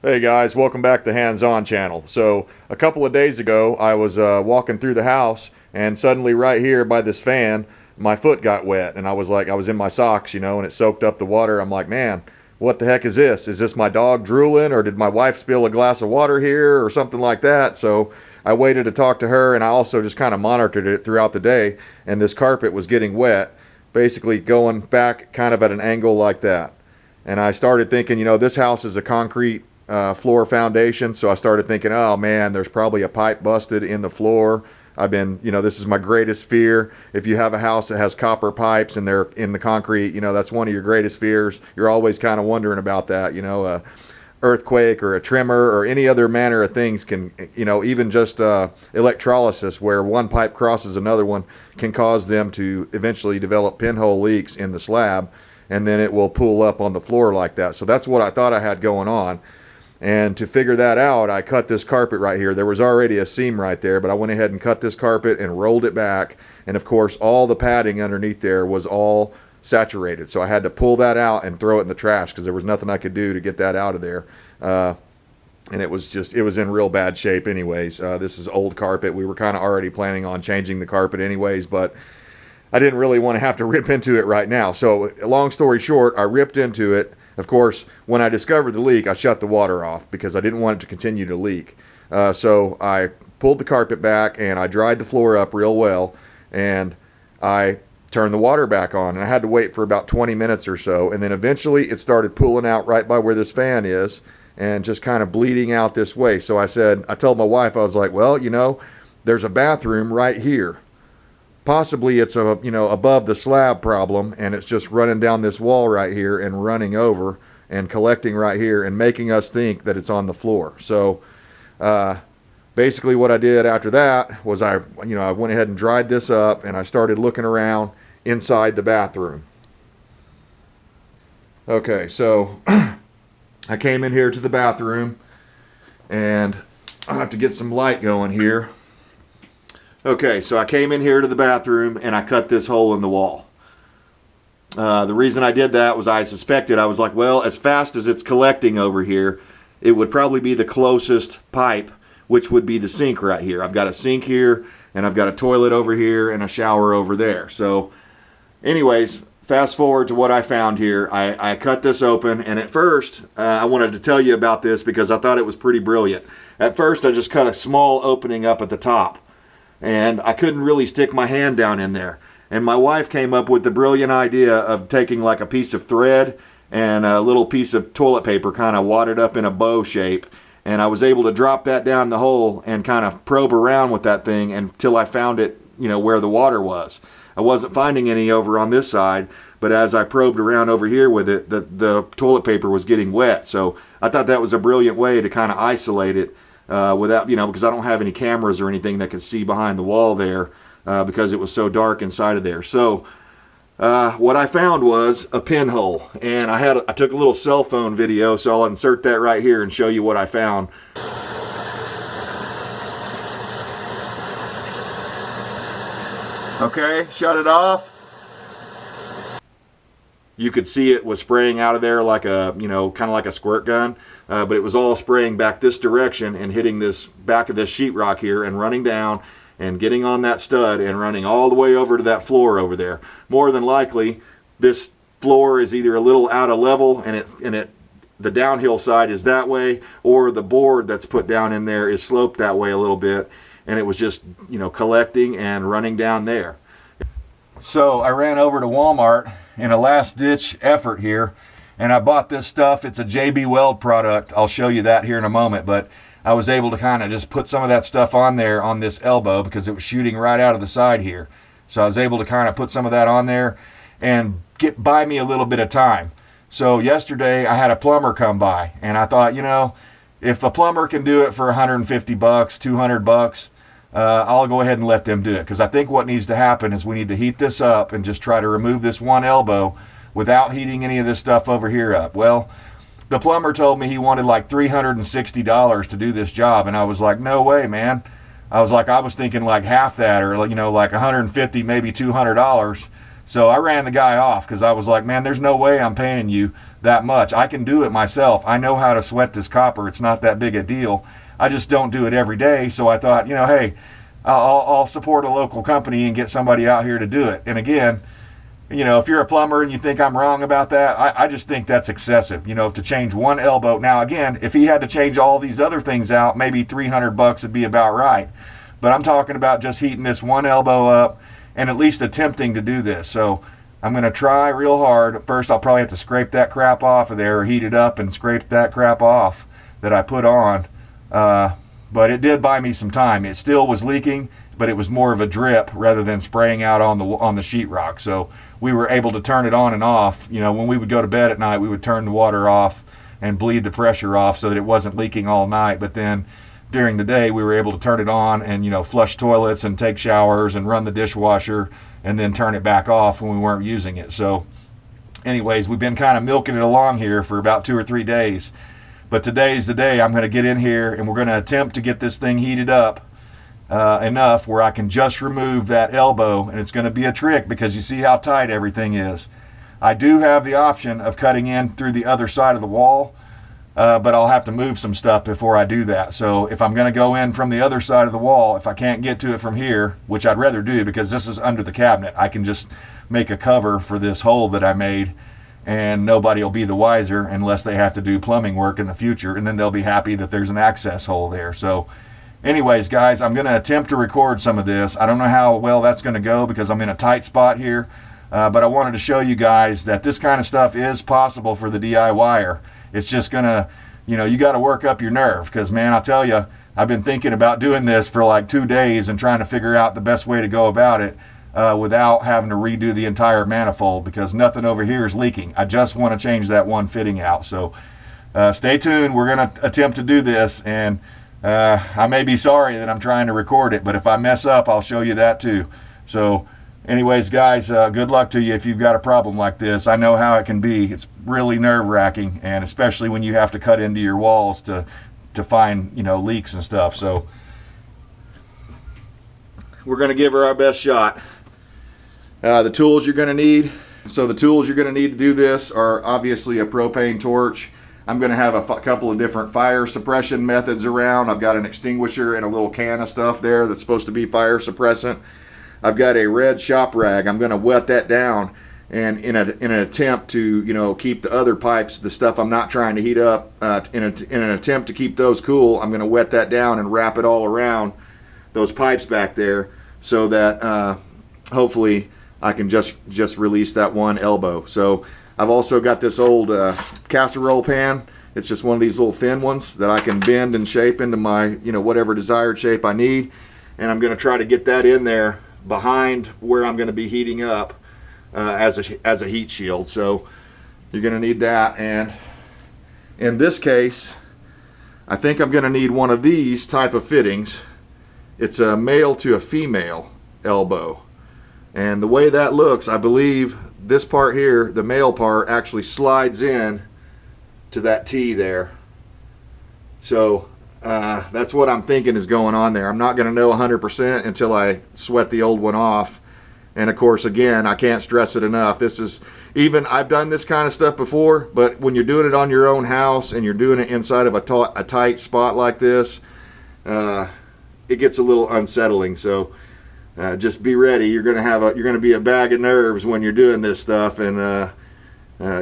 Hey guys, welcome back to Hands On channel. So a couple of days ago I was walking through the house and suddenly right here by this fan my foot got wet and I was in my socks, and it soaked up the water. I'm like, man, what the heck is this? Is this my dog drooling, or did my wife spill a glass of water here or something like that? So I waited to talk to her, and I also just kind of monitored it throughout the day, and this carpet was getting wet, basically going back kind of at an angle like that. And I started thinking, this house is a concrete floor foundation, so I started thinking, oh man, there's probably a pipe busted in the floor. This is my greatest fear. If you have a house that has copper pipes and they're in the concrete, that's one of your greatest fears. You're always kind of wondering about that, earthquake or a tremor or any other manner of things can, even just electrolysis where one pipe crosses another one can cause them to eventually develop pinhole leaks in the slab, and then it will pool up on the floor like that. So that's what I thought I had going on. And to figure that out, I cut this carpet right here. There was already a seam right there, but I went ahead and cut this carpet and rolled it back. And of course, all the padding underneath there was all saturated. So I had to pull that out and throw it in the trash because there was nothing I could do to get that out of there. And it was in real bad shape anyways. This is old carpet. We were kind of already planning on changing the carpet anyways, but I didn't really want to have to rip into it right now. So long story short, I ripped into it. Of course, when I discovered the leak, I shut the water off because I didn't want it to continue to leak. So I pulled the carpet back and I dried the floor up real well, and I turned the water back on, and I had to wait for about 20 minutes or so, and then eventually it started pooling out right by where this fan is and just kind of bleeding out this way. So I told my wife, I was like, well, there's a bathroom right here. Possibly it's above the slab problem, and it's just running down this wall right here and running over and collecting right here and making us think that it's on the floor. So basically what I did after that was I went ahead and dried this up, and I started looking around inside the bathroom. Okay, so I came in here to the bathroom, and I'll have to get some light going here. Okay, so I came in here to the bathroom and I cut this hole in the wall. The reason I did that was I was like, well, as fast as it's collecting over here, it would probably be the closest pipe, which would be the sink right here. I've got a sink here, and I've got a toilet over here, and a shower over there. So anyways, fast forward to what I found here. I cut this open, and at first, I wanted to tell you about this because I thought it was pretty brilliant. At first, I just cut a small opening up at the top, and I couldn't really stick my hand down in there. And my wife came up with the brilliant idea of taking like a piece of thread and a little piece of toilet paper kind of wadded up in a bow shape. And I was able to drop that down the hole and kind of probe around with that thing until I found it, where the water was. I wasn't finding any over on this side, but as I probed around over here with it, the toilet paper was getting wet. So I thought that was a brilliant way to kind of isolate it. Without, because I don't have any cameras or anything that could see behind the wall there because it was so dark inside of there. So what I found was a pinhole, and I took a little cell phone video, so I'll insert that right here and show you what I found. Okay, shut it off. You could see it was spraying out of there like a, kind of like a squirt gun, but it was all spraying back this direction and hitting this back of this sheetrock here and running down and getting on that stud and running all the way over to that floor over there. More than likely, this floor is either a little out of level and the downhill side is that way, or the board that's put down in there is sloped that way a little bit, and it was just, collecting and running down there. So I ran over to Walmart in a last-ditch effort here, and I bought this stuff. It's a JB Weld product. I'll show you that here in a moment, but I was able to kind of just put some of that stuff on there on this elbow because it was shooting right out of the side here. So I was able to kind of put some of that on there and buy me a little bit of time. So yesterday I had a plumber come by, and I thought, if a plumber can do it for 150 bucks, 200 bucks, I'll go ahead and let them do it, because I think what needs to happen is we need to heat this up and just try to remove this one elbow without heating any of this stuff over here up. Well, the plumber told me he wanted like $360 to do this job, and I was like, no way, man. I was thinking like half that, or like 150, maybe $200. So I ran the guy off because I was like, man, there's no way I'm paying you that much. I can do it myself. I know how to sweat this copper. It's not that big a deal. I just don't do it every day. So I thought, you know, hey, I'll support a local company and get somebody out here to do it. And again, you know, if you're a plumber and you think I'm wrong about that, I just think that's excessive, you know, to change one elbow. Now, again, if he had to change all these other things out, maybe $300 would be about right. But I'm talking about just heating this one elbow up and at least attempting to do this. So I'm going to try real hard. First, I'll probably have to scrape that crap off of there, or heat it up and scrape that crap off that I put on. But it did buy me some time. It still was leaking, but it was more of a drip rather than spraying out on the sheetrock. So we were able to turn it on and off. You know, when we would go to bed at night, we would turn the water off and bleed the pressure off so that it wasn't leaking all night. But then during the day, we were able to turn it on and, you know, flush toilets and take showers and run the dishwasher and then turn it back off when we weren't using it. So anyways, we've been kind of milking it along here for about 2 or 3 days. But today's the day I'm going to get in here and we're going to attempt to get this thing heated up enough where I can just remove that elbow. And it's going to be a trick because you see how tight everything is. I do have the option of cutting in through the other side of the wall, but I'll have to move some stuff before I do that. So if I'm going to go in from the other side of the wall, if I can't get to it from here, which I'd rather do because this is under the cabinet, I can just make a cover for this hole that I made, and nobody will be the wiser unless they have to do plumbing work in the future, and then they'll be happy that there's an access hole there. So anyways, guys, I'm going to attempt to record some of this. I don't know how well that's going to go because I'm in a tight spot here, but I wanted to show you guys that this kind of stuff is possible for the DIYer. It's just going to, you know, you got to work up your nerve because, man, I'll tell you, I've been thinking about doing this for like 2 days and trying to figure out the best way to go about it without having to redo the entire manifold because nothing over here is leaking. I just want to change that one fitting out. So stay tuned. We're going to attempt to do this, and I may be sorry that I'm trying to record it, but if I mess up, I'll show you that too. So anyways, guys, good luck to you if you've got a problem like this. I know how it can be. It's really nerve-wracking, and especially when you have to cut into your walls to find, you know, leaks and stuff. So we're going to give her our best shot. The tools you're going to need. So the tools you're going to need to do this are obviously a propane torch. I'm going to have a couple of different fire suppression methods around. I've got an extinguisher and a little can of stuff there that's supposed to be fire suppressant. I've got a red shop rag. I'm going to wet that down, and in an attempt to, you know, keep the other pipes, the stuff I'm not trying to heat up, in an attempt to keep those cool, I'm going to wet that down and wrap it all around those pipes back there so that hopefully I can just release that one elbow. So I've also got this old casserole pan. It's just one of these little thin ones that I can bend and shape into my, you know, whatever desired shape I need. And I'm going to try to get that in there behind where I'm going to be heating up as a heat shield. So you're going to need that. And in this case, I think I'm going to need one of these type of fittings. It's a male to a female elbow. And the way that looks, I believe this part here, the male part, actually slides in to that T there. So that's what I'm thinking is going on there. I'm not going to know 100% until I sweat the old one off. And of course, again, I can't stress it enough. This is, even I've done this kind of stuff before, but when you're doing it on your own house and you're doing it inside of a tight spot like this, it gets a little unsettling. So just be ready. You're going to be a bag of nerves when you're doing this stuff, and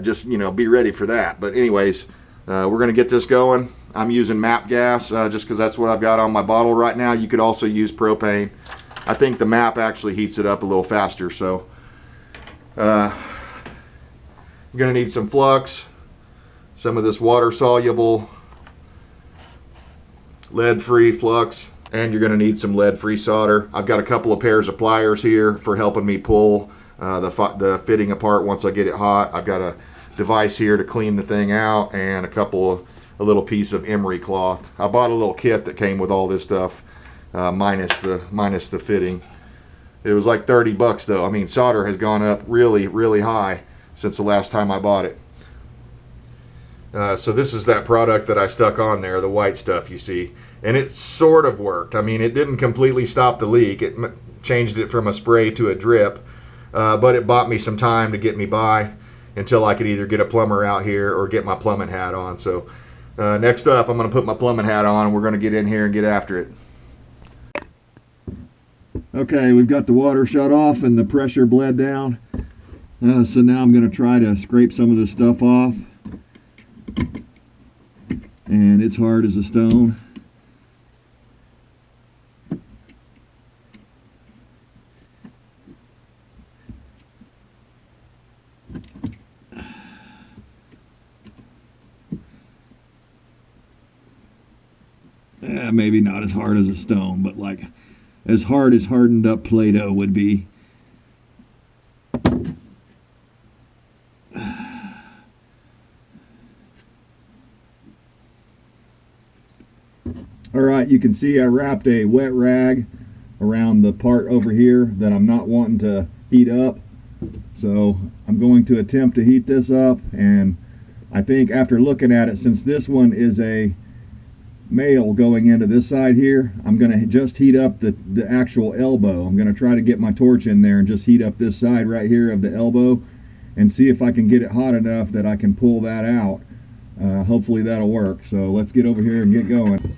just, you know, be ready for that. But anyways, we're going to get this going. I'm using MAP gas just because that's what I've got on my bottle right now. You could also use propane. I think the MAP actually heats it up a little faster. So you're going to need some flux, some of this water soluble lead-free flux, and you're going to need some lead-free solder. I've got a couple of pairs of pliers here for helping me pull the fitting apart once I get it hot. I've got a device here to clean the thing out, and a little piece of emery cloth. I bought a little kit that came with all this stuff, minus the fitting. It was like 30 bucks though. I mean, solder has gone up really, really high since the last time I bought it. So this is that product that I stuck on there, the white stuff you see. And it sort of worked. I mean, it didn't completely stop the leak. It changed it from a spray to a drip, but it bought me some time to get me by. until I could either get a plumber out here or get my plumbing hat on. So next up, I'm going to put my plumbing hat on and we're going to get in here and get after it. Okay, we've got the water shut off and the pressure bled down. So now I'm going to try to scrape some of this stuff off. And it's hard as a stone. Maybe not as hard as a stone, but like as hard as hardened up Play-Doh would be. All right, you can see I wrapped a wet rag around the part over here that I'm not wanting to heat up. So I'm going to attempt to heat this up, and I think after looking at it, since this one is a male going into this side here, I'm going to just heat up the actual elbow. I'm going to try to get my torch in there and just heat up this side right here of the elbow and see if I can get it hot enough that I can pull that out. Hopefully that'll work. So let's get over here and get going.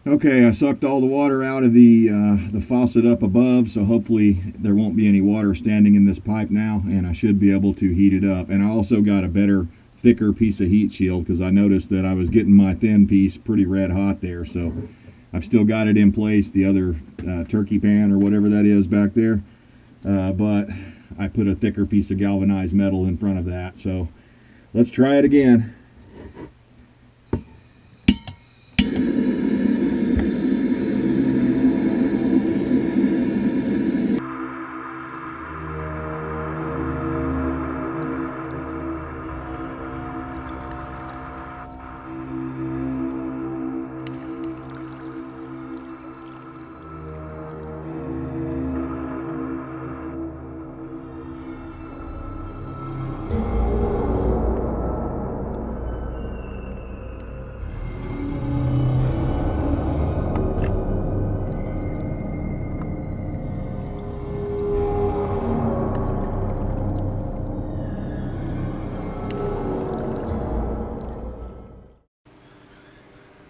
Okay, I sucked all the water out of the faucet up above, so hopefully there won't be any water standing in this pipe now, and I should be able to heat it up. And I also got a better, thicker piece of heat shield because I noticed that I was getting my thin piece pretty red hot there. So I've still got it in place, the other turkey pan or whatever that is back there, but I put a thicker piece of galvanized metal in front of that. So let's try it again.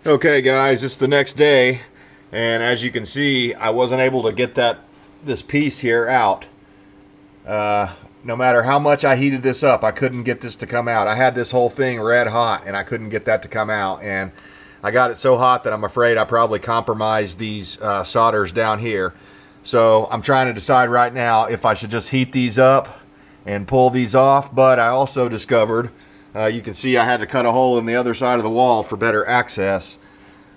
Okay guys, it's the next day, and as you can see, I wasn't able to get this piece here out. No matter how much I heated this up, I couldn't get this to come out. I had this whole thing red hot and I couldn't get that to come out, and I got it so hot that I'm afraid I probably compromised these solders down here. So I'm trying to decide right now if I should just heat these up and pull these off, but I also discovered, you can see I had to cut a hole in the other side of the wall for better access.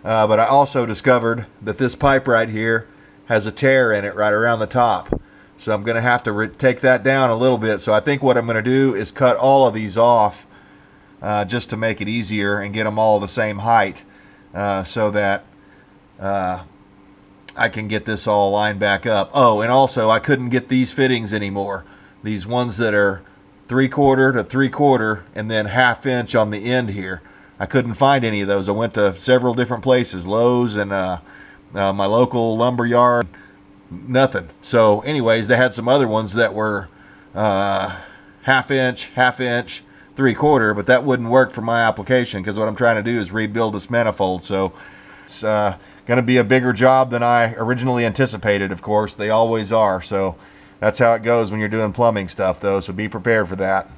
But I also discovered that this pipe right here has a tear in it right around the top. So I'm going to have to take that down a little bit. So I think what I'm going to do is cut all of these off just to make it easier and get them all the same height so that I can get this all lined back up. Oh, and also I couldn't get these fittings anymore. These ones that are 3/4 to 3/4 and then 1/2 inch on the end here. I couldn't find any of those. I went to several different places, Lowe's and my local lumber yard, nothing. So anyways, they had some other ones that were 1/2 inch, 1/2 inch, 3/4, but that wouldn't work for my application because what I'm trying to do is rebuild this manifold. So it's going to be a bigger job than I originally anticipated, of course. They always are. So that's how it goes when you're doing plumbing stuff, though. So be prepared for that.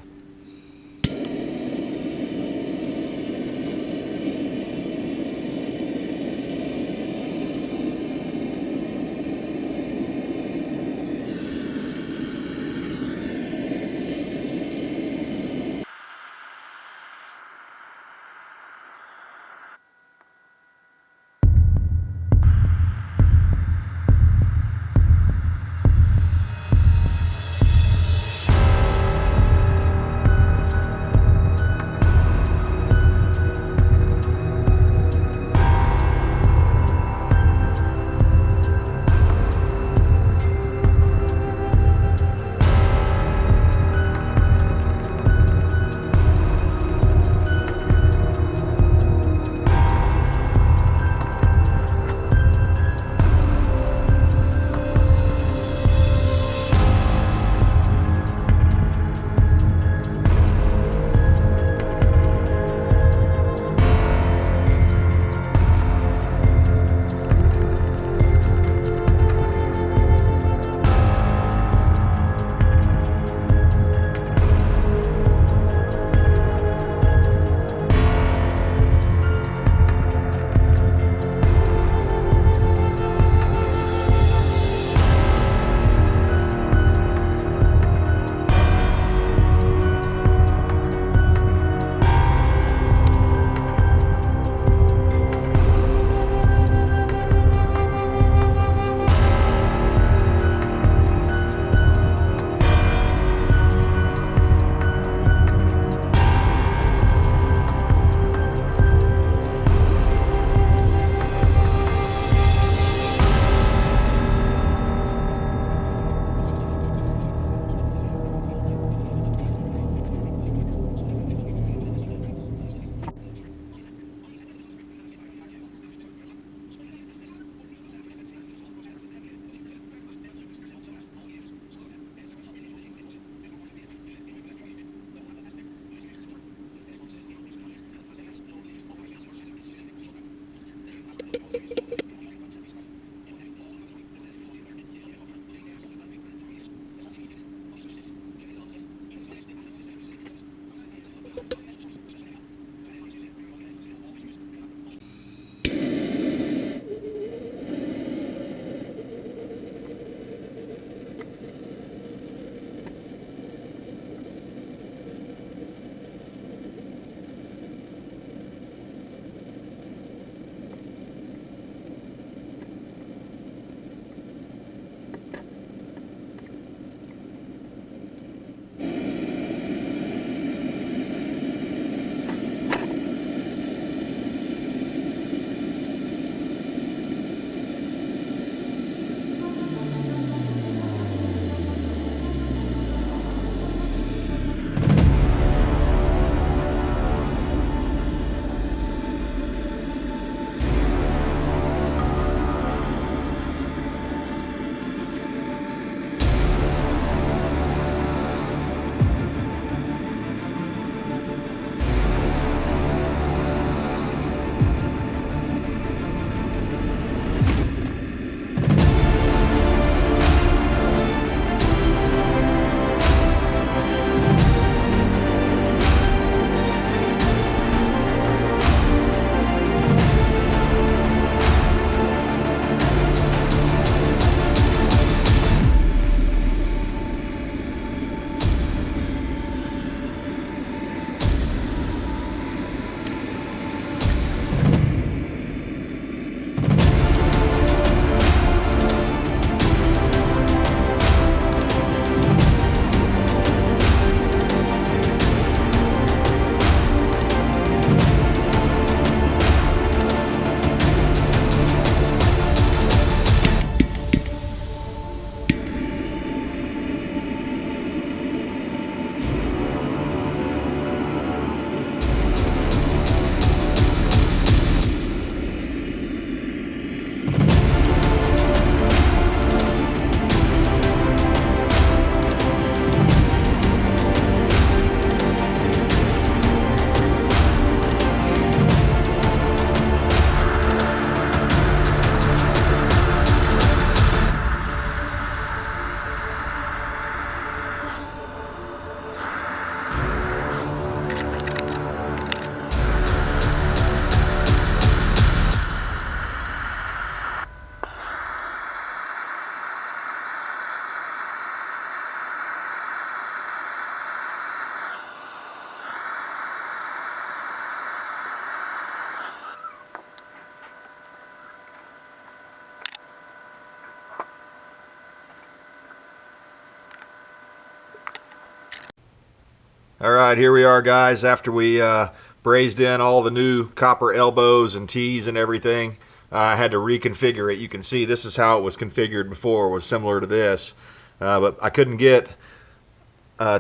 All right, here we are, guys, after we brazed in all the new copper elbows and T's and everything. I had to reconfigure it. You can see this is how it was configured before. It was similar to this, but I couldn't get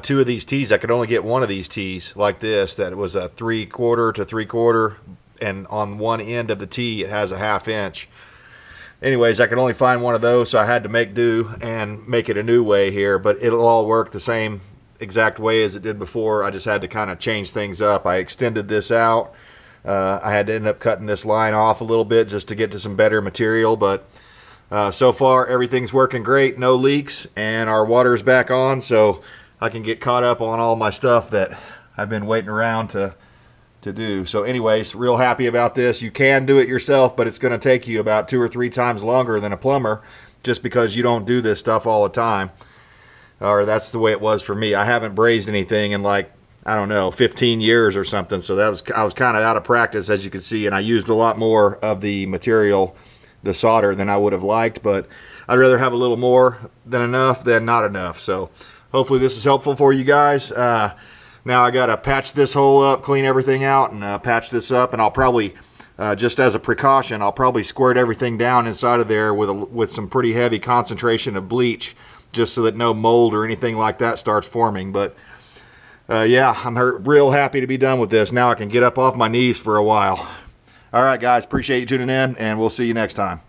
two of these T's. I could only get one of these T's like this, that was a 3/4 to 3/4, and on one end of the T it has a 1/2 inch. Anyways, I could only find one of those, so I had to make do and make it a new way here, but it'll all work the same exact way as it did before. I just had to kind of change things up. I extended this out. I had to end up cutting this line off a little bit just to get to some better material, but so far everything's working great, no leaks, and our water's back on, so I can get caught up on all my stuff that I've been waiting around to do. So anyways, real happy about this. You can do it yourself, but it's going to take you about 2 or 3 times longer than a plumber, just because you don't do this stuff all the time. Or that's the way it was for me. I haven't brazed anything in, like, I don't know, 15 years or something. So I was kind of out of practice, as you can see, and I used a lot more of the material, the solder, than I would have liked, but I'd rather have a little more than enough than not enough. So hopefully this is helpful for you guys. Now I got to patch this hole up, clean everything out, and patch this up, and I'll probably, just as a precaution, I'll probably squirt everything down inside of there with some pretty heavy concentration of bleach, just so that no mold or anything like that starts forming. But yeah, I'm real happy to be done with this. Now I can get up off my knees for a while. All right, guys, appreciate you tuning in, and we'll see you next time.